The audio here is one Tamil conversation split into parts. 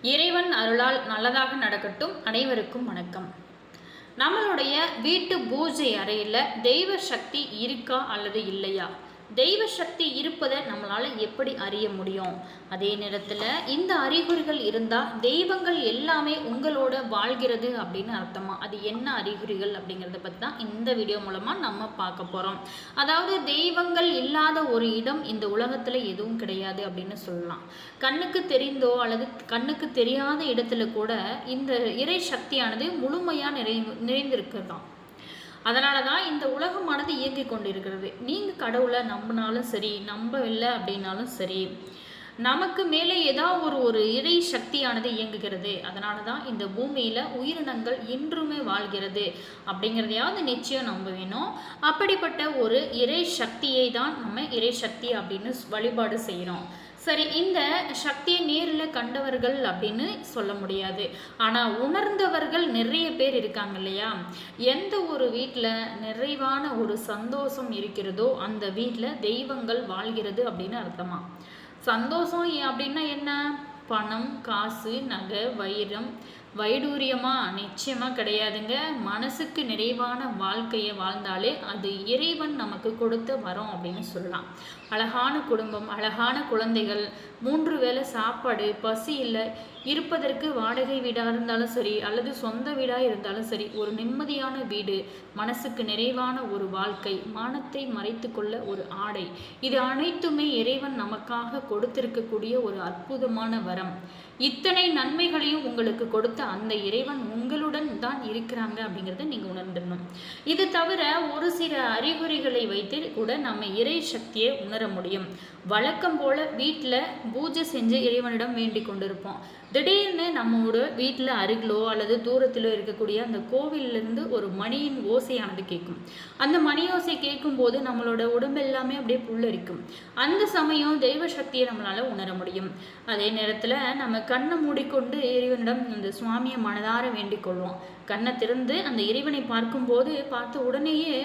இறைவன் அருளால் நல்லதாக நடக்கட்டும். அனைவருக்கும் வணக்கம். நம்மளுடைய வீட்டு பூஜை அறையில் தெய்வ சக்தி இருக்கா அல்லது இல்லையா? தெய்வ சக்தி இருப்பதை நம்மளால் எப்படி அறிய முடியும்? அதே நேரத்தில் இந்த அறிகுறிகள் இருந்தால் தெய்வங்கள் எல்லாமே உங்களோட வாழ்கிறது அப்படின்னு அர்த்தமா? அது என்ன அறிகுறிகள் அப்படிங்கிறத பற்றி தான் இந்த வீடியோ மூலமாக நம்ம பார்க்க போகிறோம். அதாவது தெய்வங்கள் இல்லாத ஒரு இடம் இந்த உலகத்தில் எதுவும் கிடையாது அப்படின்னு சொல்லலாம். கண்ணுக்கு தெரிந்தோ அல்லது கண்ணுக்கு தெரியாத இடத்துல கூட இந்த இறை சக்தியானது முழுமையாக நிறைந்திருக்கிறதாம். அதனால தான் இந்த உலகமானது இயங்கி கொண்டிருக்கிறது. நீங்கள் கடவுளை நம்பினாலும் சரி, நம்பவில்லை அப்படின்னாலும் சரி, நமக்கு மேலே ஏதாவது ஒரு இறை சக்தியானது இயங்குகிறது. அதனால தான் இந்த பூமியில் உயிரினங்கள் இன்றுமே வாழ்கிறது அப்படிங்கிறதையாவது நிச்சயம் நம்ப வேணும். அப்படிப்பட்ட ஒரு இறை சக்தியை தான் நம்ம இறை சக்தி அப்படின்னு வழிபாடு செய்கிறோம். சரி, இந்த சக்தியை நேரில் கண்டவர்கள் அப்படின்னு சொல்ல முடியாது, ஆனால் உணர்ந்தவர்கள் நிறைய பேர் இருக்காங்க இல்லையா? எந்த ஒரு வீட்டில் நிறைவான ஒரு சந்தோஷம் இருக்கிறதோ அந்த வீட்டில் தெய்வங்கள் வாழ்கிறது அப்படின்னு அர்த்தமா. சந்தோஷம் அப்படின்னா என்ன? பணம், காசு, நகை, வைரம், வைடூரியமா? நிச்சயமாக கிடையாதுங்க. மனசுக்கு நிறைவான வாழ்க்கையை வாழ்ந்தாலே அது இறைவன் நமக்கு கொடுத்த வரோம் அப்படின்னு சொல்லலாம். அழகான குடும்பம், அழகான குழந்தைகள், 3 வேளை சாப்பாடு, பசி இல்லை, இருப்பதற்கு வாடகை வீடாக இருந்தாலும் சரி அல்லது சொந்த வீடாக இருந்தாலும் சரி, ஒரு நிம்மதியான வீடு, மனசுக்கு நிறைவான ஒரு வாழ்க்கை, மானத்தை மறைத்து கொள்ள ஒரு ஆடை, இது அனைத்துமே இறைவன் நமக்காக கொடுத்திருக்கக்கூடிய ஒரு அற்புதமான வரம். இத்தனை நன்மைகளையும் உங்களுக்கு கொடுத்த அந்த இறைவன் உங்களுடன் தான் இருக்கிறாங்க அப்படிங்கிறத நீங்கள் உணர்ந்துடணும். இது தவிர ஒரு சில அறிகுறிகளை வைத்து கூட நம்ம இறை சக்தியை உணர முடியும். வழக்கம் போல் வீட்டில் பூஜை செஞ்சு இறைவனிடம் வேண்டிக் கொண்டிருப்போம். திடீர்னு நம்மளோட வீட்டில் அருகிலோ அல்லது தூரத்திலோ இருக்கக்கூடிய அந்த கோவிலிருந்து ஒரு மணியின் ஓசையானது கேட்கும். அந்த மணி ஓசை கேட்கும்போது நம்மளோட உடம்பு எல்லாமே அப்படியே புல்லரிக்கும். அந்த சமயம் தெய்வ சக்தியை நம்மளால் உணர முடியும். அதே நேரத்தில் நம்ம கண்ணை மூடிக்கொண்டு இறைவனிடம் அந்த சுவாமியை மனதார வேண்டிக் கொள்வோம். கண்ணை திறந்து அந்த இறைவனை பார்த்த உடனேயே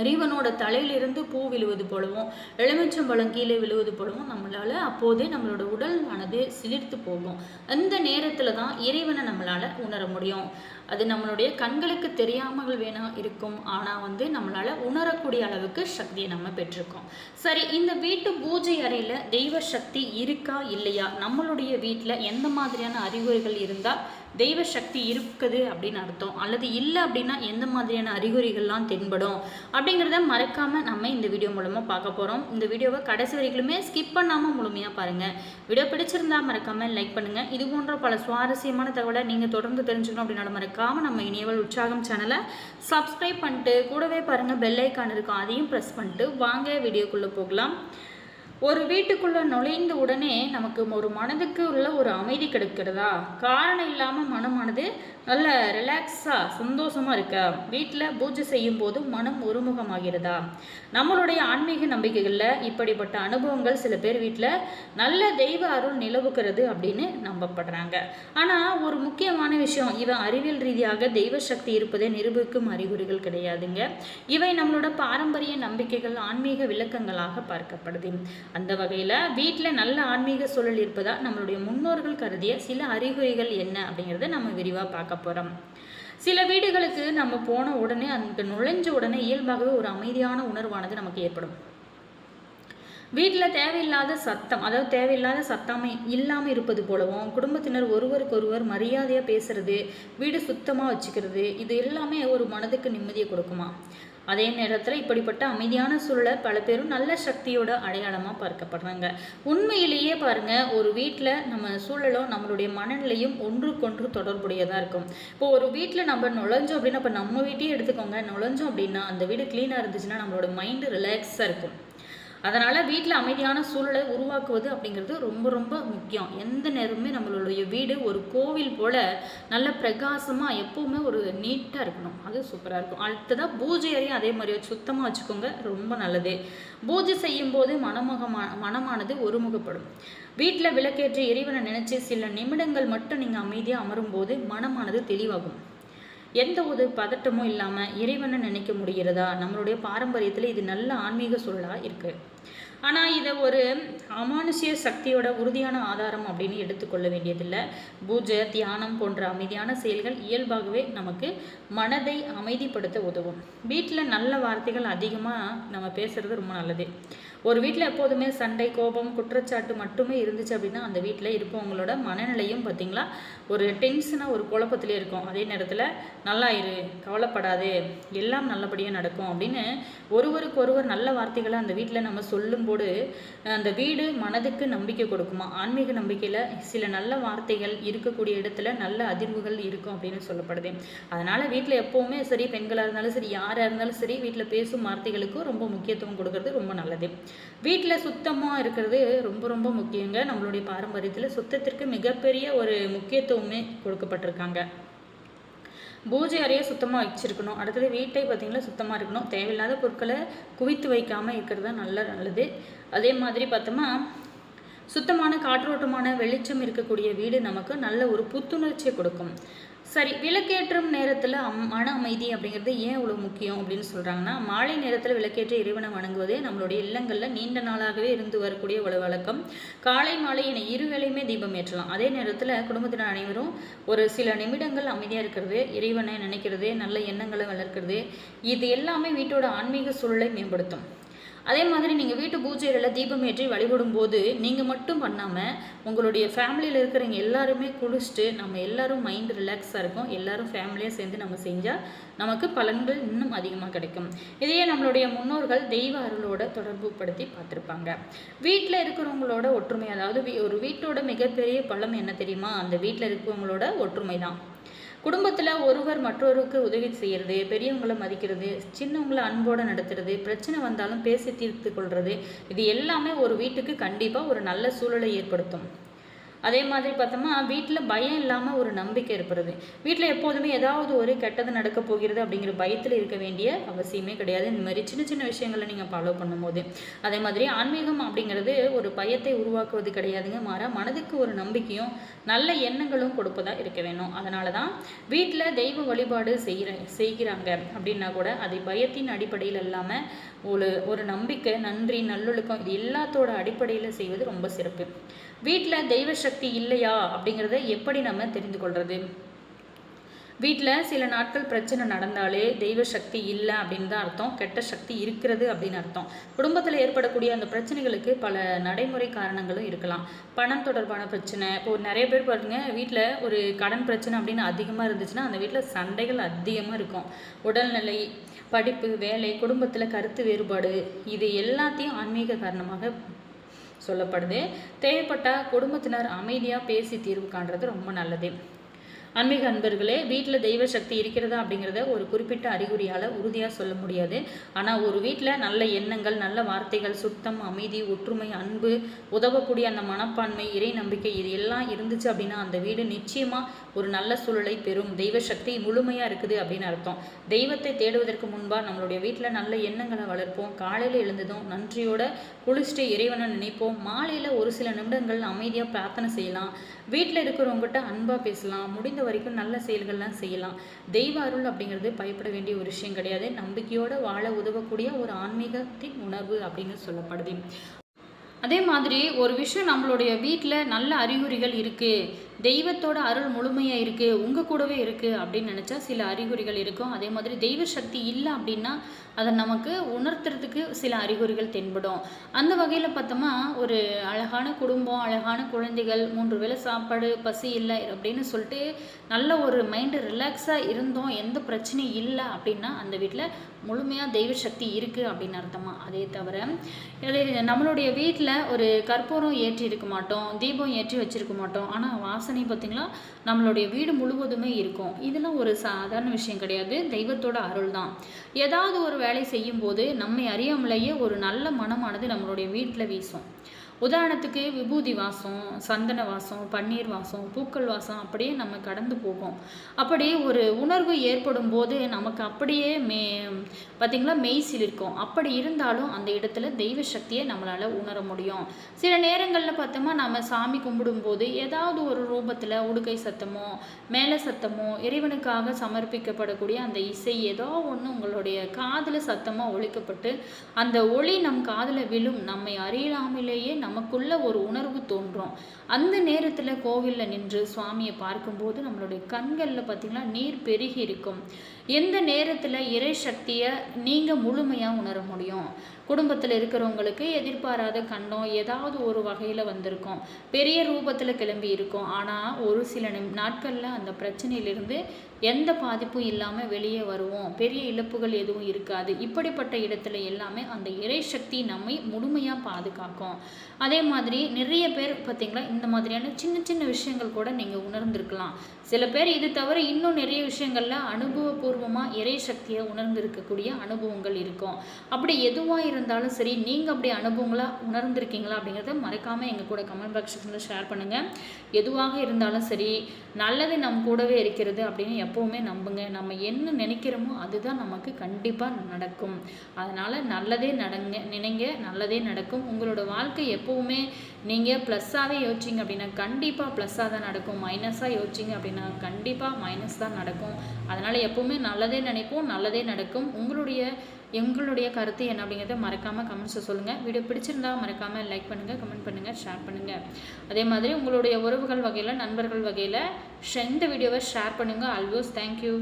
இறைவனோட தலையிலிருந்து பூ விழுவது போலவும் எலுமிச்சம்பழம் கீழே விழுவது போலவும் நம்மளால் அப்போதே நம்மளோட உடல் ஆனது சிலிர்த்து போகும். அந்த நேரத்தில் தான் இறைவனை நம்மளால் உணர முடியும். அது நம்மளுடைய கண்களுக்கு தெரியாமல் வேணா இருக்கும், ஆனால் நம்மளால் உணரக்கூடிய அளவுக்கு சக்தியை நம்ம பெற்றிருக்கோம். சரி, இந்த வீட்டு பூஜை அறையில் தெய்வ சக்தி இருக்கா இல்லையா? நம்மளுடைய வீட்டில் எந்த மாதிரியான அறிகுறிகள் இருந்தால் தெய்வ சக்தி இருக்குது அப்படின்னு அர்த்தம், அல்லது இல்லை அப்படின்னா எந்த மாதிரியான அறிகுறிகள்லாம் தென்படும் அப்படிங்கிறத மறக்காமல் நம்ம இந்த வீடியோ மூலமாக பார்க்க போகிறோம். இந்த வீடியோவை கடைசி வரைக்குமே ஸ்கிப் பண்ணாமல் முழுமையாக பாருங்கள். வீடியோ பிடிச்சிருந்தா மறக்காமல் லைக் பண்ணுங்கள். இது போன்ற பல சுவாரஸ்யமான தகவலை நீங்கள் தொடர்ந்து தெரிஞ்சுக்கணும் அப்படின்னாலும் மறக்காமல் நம்ம இனியவள் உற்சாகம் சேனலை சப்ஸ்கிரைப் பண்ணிட்டு கூடவே பாருங்கள் பெல் ஐக்கான் இருக்கும், அதையும் ப்ரெஸ் பண்ணிட்டு வாங்க வீடியோக்குள்ளே போகலாம். ஒரு வீட்டுக்குள்ளே நுழைந்த உடனே நமக்கு ஒரு மனதுக்கு உள்ள ஒரு அமைதி கிடைக்கிறதா? காரணம் இல்லாமல் மனமானது நல்ல ரிலாக்ஸாக சந்தோஷமாக இருக்கா? வீட்டில் பூஜை செய்யும் போது மனம் ஒருமுகமாகிறதா? நம்மளுடைய ஆன்மீக நம்பிக்கைகளில் இப்படிப்பட்ட அனுபவங்கள் சில பேர் வீட்டில் நல்ல தெய்வ அருள் நிலவுகிறது அப்படின்னு நம்பப்படுறாங்க. ஆனால் ஒரு முக்கியமான விஷயம், இவை அறிவியல் ரீதியாக தெய்வ சக்தி இருப்பதை நிரூபிக்கும் அறிகுறிகள் கிடையாதுங்க. இவை நம்மளோட பாரம்பரிய நம்பிக்கைகள், ஆன்மீக விளக்கங்களாக பார்க்கப்படுது. அந்த வகையில் வீட்டில் நல்ல ஆன்மீக சூழல் இருப்பதா நம்மளுடைய முன்னோர்கள் கருதிய சில அறிகுறிகள் என்ன அப்படிங்கிறத நம்ம விரிவாக பார்க்க போகிறோம். சில வீடுகளுக்கு நம்ம போன உடனே அங்கே நுழைஞ்ச உடனே இயல்பாகவே ஒரு அமைதியான உணர்வானது நமக்கு ஏற்படும். வீட்டில் தேவையில்லாத சத்தம், அதாவது தேவையில்லாத சத்தமே இல்லாமல் இருப்பது போலவும், குடும்பத்தினர் ஒருவருக்கொருவர் மரியாதையாக பேசுறது, வீடு சுத்தமாக வச்சுக்கிறது, இது எல்லாமே ஒரு மனதுக்கு நிம்மதியை கொடுக்குமா? அதே நேரத்தில் இப்படிப்பட்ட அமைதியான சூழலை பல பேரும் நல்ல சக்தியோட அடையாளமாக பார்க்கப்படுறாங்க. உண்மையிலேயே பாருங்கள், ஒரு வீட்டில் நம்ம சூழலும் நம்மளுடைய மனநிலையும் ஒன்றுக்கொன்று தொடர்புடையதாக இருக்கும். இப்போ ஒரு வீட்டில் நம்ம நுழைஞ்சோம் அப்படின்னா, இப்போ நம்ம வீட்டையே எடுத்துக்கோங்க, நுழைஞ்சோம் அப்படின்னா அந்த வீடு க்ளீனாக இருந்துச்சுன்னா நம்மளோட மைண்டு ரிலாக்ஸாக இருக்கும். அதனால் வீட்டில் அமைதியான சூழலை உருவாக்குவது அப்படிங்கிறது ரொம்ப ரொம்ப முக்கியம். எந்த நேரமுமே நம்மளுடைய வீடு ஒரு கோவில் போல் நல்ல பிரகாசமாக எப்போவுமே ஒரு நீட்டாக இருக்கணும், அது சூப்பராக இருக்கும். அடுத்ததாக பூஜை அறையும் அதே மாதிரி சுத்தமாக வச்சுக்கோங்க, ரொம்ப நல்லது. பூஜை செய்யும்போது மனமானது ஒருமுகப்படும். வீட்டில் விளக்கேற்றி இறைவனை நினச்சி சில நிமிடங்கள் மட்டும் நீங்கள் அமைதியாக அமரும்போது மனமானது தெளிவாகும். எந்த ஒரு பதட்டமும் இல்லாமல் இறைவனை நினைக்க முடிகிறதா? நம்மளுடைய பாரம்பரியத்தில் இது நல்ல ஆன்மீக சூழலாக இருக்குது. ஆனால் இதை ஒரு அமானுஷ்ய சக்தியோட உறுதியான ஆதாரம் அப்படின்னு எடுத்துக்கொள்ள வேண்டியதில்லை. பூஜை, தியானம் போன்ற அமைதியான செயல்கள் இயல்பாகவே நமக்கு மனதை அமைதிப்படுத்த உதவும். வீட்டில் நல்ல வார்த்தைகள் அதிகமாக நம்ம பேசுகிறது ரொம்ப நல்லது. ஒரு வீட்டில் எப்போதுமே சண்டை, கோபம், குற்றச்சாட்டு மட்டுமே இருந்துச்சு அப்படின்னா அந்த வீட்டில் இருப்பவங்களோட மனநிலையும் பார்த்திங்களா ஒரு டென்ஷனாக ஒரு குழப்பத்திலே இருக்கும். அதே நேரத்தில் நல்லா இரு, கவலைப்படாது, எல்லாம் நல்லபடியாக நடக்கும் அப்படின்னு ஒருவருக்கொருவர் நல்ல வார்த்தைகளை அந்த வீட்டில் நம்ம சொல்லும்போது அந்த வீடு மனதுக்கு நம்பிக்கை கொடுக்குமா. ஆன்மீக நம்பிக்கையில் சில நல்ல வார்த்தைகள் இருக்கக்கூடிய இடத்துல நல்ல அதிர்வுகள் இருக்கும் அப்படின்னு சொல்லப்படுது. அதனால் வீட்டில் எப்போவுமே சரி, பெண்களாக இருந்தாலும் சரி, யாராக இருந்தாலும் சரி, வீட்டில் பேசும் வார்த்தைகளுக்கும் ரொம்ப முக்கியத்துவம் கொடுக்கறது ரொம்ப நல்லது. வீட்டில் சுத்தமாக இருக்கிறது ரொம்ப ரொம்ப முக்கியங்க. நம்மளுடைய பாரம்பரியத்தில் சுத்தத்திற்கு மிகப்பெரிய ஒரு முக்கியத்துவமே கொடுக்கப்பட்டிருக்காங்க. பூஜை அறையை சுத்தமாக வச்சுருக்கணும். அடுத்தது வீட்டை பார்த்திங்கன்னா சுத்தமாக இருக்கணும். தேவையில்லாத பொருட்களை குவித்து வைக்காமல் இருக்கிறது தான் நல்லது. அதே மாதிரி பார்த்தோம்னா சுத்தமான காற்றோட்டமான வெளிச்சம் இருக்கக்கூடிய வீடு நமக்கு நல்ல ஒரு புத்துணர்ச்சியை கொடுக்கும். சரி, விளக்கேற்றும் நேரத்தில் மன அமைதி அப்படிங்கிறது ஏன் இவ்வளோ முக்கியம் அப்படின்னு சொல்கிறாங்கன்னா, மாலை நேரத்தில் விளக்கேற்ற இறைவனை வணங்குவதே நம்மளுடைய இல்லங்களில் நீண்ட நாளாகவே இருந்து வரக்கூடிய ஒரு வழக்கம். காலை மாலை என இருவேளையுமே தீபம் ஏற்றலாம். அதே நேரத்தில் குடும்பத்தினர் அனைவரும் ஒரு சில நிமிடங்கள் அமைதியாக இருக்கிறது, இறைவனை நினைக்கிறது, நல்ல எண்ணங்களை வளர்க்கிறது, இது எல்லாமே வீட்டோட ஆன்மீக சூழலை மேம்படுத்தும். அதே மாதிரி நீங்கள் வீட்டு பூஜைகளில் தீபம் ஏற்றி வழிபடும் போது நீங்கள் மட்டும் பண்ணாமல் உங்களுடைய ஃபேமிலியில் இருக்கிறவங்க எல்லாருமே குளிச்சுட்டு நம்ம எல்லாரும் மைண்ட் ரிலாக்ஸாக இருக்கும். எல்லாரும் ஃபேமிலியாக சேர்ந்து நம்ம செஞ்சால் நமக்கு பலன்கள் இன்னும் அதிகமாக கிடைக்கும். இதையே நம்மளுடைய முன்னோர்கள் தெய்வ அருளோட தொடர்பு படுத்தி பார்த்துருப்பாங்க. வீட்டில் இருக்கிறவங்களோட ஒற்றுமை, அதாவது ஒரு வீட்டோட மிகப்பெரிய பலம் என்ன தெரியுமா? அந்த வீட்டில் இருக்கிறவங்களோட ஒற்றுமை தான். குடும்பத்தில் ஒருவர் மற்றொருக்கு உதவி செய்கிறது, பெரியவங்களை மதிக்கிறது, சின்னவங்களை அன்போடு நடத்துறது, பிரச்சனை வந்தாலும் பேசி தீர்த்து கொள்வது, இது எல்லாமே ஒரு வீட்டுக்கு கண்டிப்பாக ஒரு நல்ல சூழலை ஏற்படுத்தும். அதே மாதிரி பார்த்தோம்னா வீட்டில் பயம் இல்லாமல் ஒரு நம்பிக்கை ஏற்படுது. வீட்டில் எப்போதுமே ஏதாவது ஒரு கெட்டது நடக்க போகிறது அப்படிங்கிற பயத்தில் இருக்க வேண்டிய அவசியமே கிடையாது. இந்த மாதிரி சின்ன சின்ன விஷயங்களை நீங்கள் ஃபாலோ பண்ணும்போது. அதே மாதிரி ஆன்மீகம் அப்படிங்கிறது ஒரு பயத்தை உருவாக்குவது கிடையாதுங்க. மாறா மனதுக்கு ஒரு நம்பிக்கையும் நல்ல எண்ணங்களும் கொடுப்பதாக இருக்க வேணும். அதனால தான் வீட்டில் தெய்வ வழிபாடு செய்கிறாங்க அப்படின்னா கூட அதை பயத்தின் அடிப்படையில் இல்லாமல் ஒரு நம்பிக்கை, நன்றி, நல்லொழுக்கம், இது எல்லாத்தோட அடிப்படையில் செய்வது ரொம்ப சிறப்பு. வீட்டில் தெய்வ சக்தி இல்லையா அப்படிங்கிறத எப்படி நம்ம தெரிந்து கொள்வது? வீட்டில் சில நாட்கள் பிரச்சனை நடந்தாலே தெய்வ சக்தி இல்லை அப்படின்னு தான் அர்த்தம், கெட்ட சக்தி இருக்கிறது அப்படின்னு அர்த்தம். குடும்பத்தில் ஏற்படக்கூடிய அந்த பிரச்சனைகளுக்கு பல நடைமுறை காரணங்களும் இருக்கலாம். பணம் தொடர்பான பிரச்சனை, இப்போ நிறைய பேர் பாருங்க, வீட்டில் ஒரு கடன் பிரச்சனை அப்படின்னு அதிகமாக இருந்துச்சுன்னா அந்த வீட்டில் சண்டைகள் அதிகமாக இருக்கும். உடல்நிலை, படிப்பு, வேலை, குடும்பத்தில் கருத்து வேறுபாடு, இது எல்லாத்தையும் ஆன்மீக காரணமாக சொல்லப்படுது. தேவைப்பட்டால் குடும்பத்தினர் அமைதியாக பேசி தீர்வு காண்றது ரொம்ப நல்லது. ஆன்மீக அன்பர்களே, வீட்டில் தெய்வ சக்தி இருக்கிறதா அப்படிங்கிறத ஒரு குறிப்பிட்ட அறிகுறியால் உறுதியாக சொல்ல முடியாது. ஆனால் ஒரு வீட்டில் நல்ல எண்ணங்கள், நல்ல வார்த்தைகள், சுத்தம், அமைதி, ஒற்றுமை, அன்பு, உதவக்கூடிய அந்த மனப்பான்மை, இறை நம்பிக்கை, இது எல்லாம் இருந்துச்சு அப்படின்னா அந்த வீடு நிச்சயமாக ஒரு நல்ல சூழலை பெறும். தெய்வ சக்தி முழுமையாக இருக்குது அப்படின்னு அர்த்தம். தெய்வத்தை தேடுவதற்கு முன்பாக நம்மளுடைய வீட்டில் நல்ல எண்ணங்களை வளர்ப்போம். காலையில் எழுந்ததும் நன்றியோட குளிச்சுட்டு இறைவனை நினைப்போம். மாலையில் ஒரு சில நிமிடங்கள் அமைதியாக பிரார்த்தனை செய்யலாம். வீட்டில் இருக்கிறவங்ககிட்ட அன்பாக பேசலாம். முடிந்த வரைக்கும் நல்ல செயல்கள்லாம் செய்யலாம். தெய்வ அருள் அப்படிங்கிறது பயப்பட வேண்டிய ஒரு விஷயம் கிடையாது. நம்பிக்கையோடு வாழ உதவக்கூடிய ஒரு ஆன்மீகத்தின் உணர்வு அப்படின்னு சொல்லப்படுது. அதே மாதிரி ஒரு விஷயம், நம்மளுடைய வீட்டில் நல்ல அறிகுறிகள் இருக்குது, தெய்வத்தோட அருள் முழுமையாக இருக்குது, உங்கள் கூடவே இருக்குது அப்படின்னு நினச்சா சில அறிகுறிகள் இருக்கும். அதே மாதிரி தெய்வ சக்தி இல்லை அப்படின்னா அதை நமக்கு உணர்த்துறதுக்கு சில அறிகுறிகள் தென்படும். அந்த வகையில் பார்த்தோமா, ஒரு அழகான குடும்பம், அழகான குழந்தைகள், 3 வேளை சாப்பாடு, பசி இல்லை அப்படின்னு சொல்லிட்டு நல்ல ஒரு மைண்டு ரிலாக்ஸாக இருந்தோம், எந்த பிரச்சனையும் இல்லை அப்படின்னா அந்த வீட்டில் முழுமையாக தெய்வ சக்தி இருக்குது அப்படின்னு அர்த்தமா. அதே தவிர நம்மளுடைய வீட்டில் ஒரு கற்பூரம் ஏற்றி இருக்க மாட்டோம், தீபம் ஏற்றி வச்சுருக்க மாட்டோம், ஆனால் வாசனை பார்த்திங்களா நம்மளுடைய வீடு முழுவதுமே இருக்கும். இதெல்லாம் ஒரு சாதாரண விஷயம் கிடையாது, தெய்வத்தோட அருள் தான். ஏதாவது ஒரு வேலை செய்யும்போது நம்மை அறியாமலேயே ஒரு நல்ல மனமானது நம்மளுடைய வீட்டில் வீசும். உதாரணத்துக்கு விபூதி வாசம், சந்தன வாசம், பன்னீர் வாசம், பூக்கள் வாசம் அப்படியே நம்ம கடந்து போகும். அப்படி ஒரு உணர்வு ஏற்படும் போது நமக்கு அப்படியே பார்த்திங்களா மெய் சிலிர்க்கும். அப்படி இருந்தாலும் அந்த இடத்துல தெய்வ சக்தியை நம்மளால் உணர முடியும். சில நேரங்களில் பார்த்தோமா நம்ம சாமி கும்பிடும்போது ஏதாவது ஒரு ரூபத்தில் உடுக்கை சத்தமோ மேலே சத்தமோ இறைவனுக்காக சமர்ப்பிக்கப்படக்கூடிய அந்த இசை ஏதோ ஒன்று உங்களுடைய காதில் சத்தமாக ஒலிக்கப்பட்டு அந்த ஒளி நம் காதில் விழும். நம்மை அறியலாமலேயே நமக்குள்ள ஒரு உணர்வு தோன்றும். அந்த நேரத்தில் கோவிலில் நின்று சுவாமியை பார்க்கும்போது நம்மளுடைய கண்களில் பார்த்திங்கன்னா நீர் பெருகி இருக்கும். எந்த நேரத்தில் இறை சக்தியை நீங்கள் முழுமையாக உணர முடியும்? குடும்பத்தில் இருக்கிறவங்களுக்கு எதிர்பாராத கண்டம் ஏதாவது ஒரு வகையில் வந்திருக்கும், பெரிய ரூபத்தில் கிளம்பி இருக்கும். ஆனால் ஒரு சில நாட்களில் அந்த பிரச்சனையிலிருந்து எந்த பாதிப்பும் இல்லாமல் வெளியே வருவோம். பெரிய இழப்புகள் எதுவும் இருக்காது. இப்படிப்பட்ட இடத்துல எல்லாமே அந்த இறை சக்தி நம்மை முழுமையாக பாதுகாக்கும். அதே மாதிரி நிறைய பேர் பார்த்திங்களா இந்த மாதிரியான சின்ன சின்ன விஷயங்கள் கூட நீங்கள் உணர்ந்திருக்கலாம். சில பேர் இது தவிர இன்னும் நிறைய விஷயங்களில் அனுபவபூர்வமாக இறை சக்தியை உணர்ந்திருக்கக்கூடிய அனுபவங்கள் இருக்கும். அப்படி எதுவாக இருந்தாலும் சரி, நீங்கள் அப்படி அனுபவங்களாக உணர்ந்திருக்கீங்களா அப்படிங்கிறத மறக்காமல் எங்கள் கூட கமெண்ட் பாக்ஸ் செக்ஷனில் ஷேர் பண்ணுங்கள். எதுவாக இருந்தாலும் சரி, நல்லது நம் கூடவே இருக்கிறது அப்படின்னு எப்போவுமே நம்புங்க. நம்ம என்ன நினைக்கிறோமோ அதுதான் நமக்கு கண்டிப்பாக நடக்கும். அதனால் நல்லதே நினைங்க, நல்லதே நடக்கும். உங்களோட வாழ்க்கை எப்போவுமே நீங்கள் ப்ளஸ்ஸாகவே யோசிச்சிங்க அப்படின்னா கண்டிப்பாக ப்ளஸ்ஸாக தான் நடக்கும். மைனஸாக யோசிச்சிங்க அப்படின்னா கண்டிப்பாக மைனஸ் தான் நடக்கும். அதனால் எப்போவுமே நல்லதே நினைப்போம், நல்லதே நடக்கும். எங்களுடைய கருத்து என்ன அப்படிங்கிறத மறக்காமல் கமெண்ட்ஸில் சொல்லுங்கள். வீடியோ பிடிச்சிருந்தா மறக்காமல் லைக் பண்ணுங்கள், கமெண்ட் பண்ணுங்கள், ஷேர் பண்ணுங்கள். அதே மாதிரி உங்களுடைய உறவுகள் வகையில், நண்பர்கள் வகையில் இந்த வீடியோவை ஷேர் பண்ணுங்கள். Always thank you.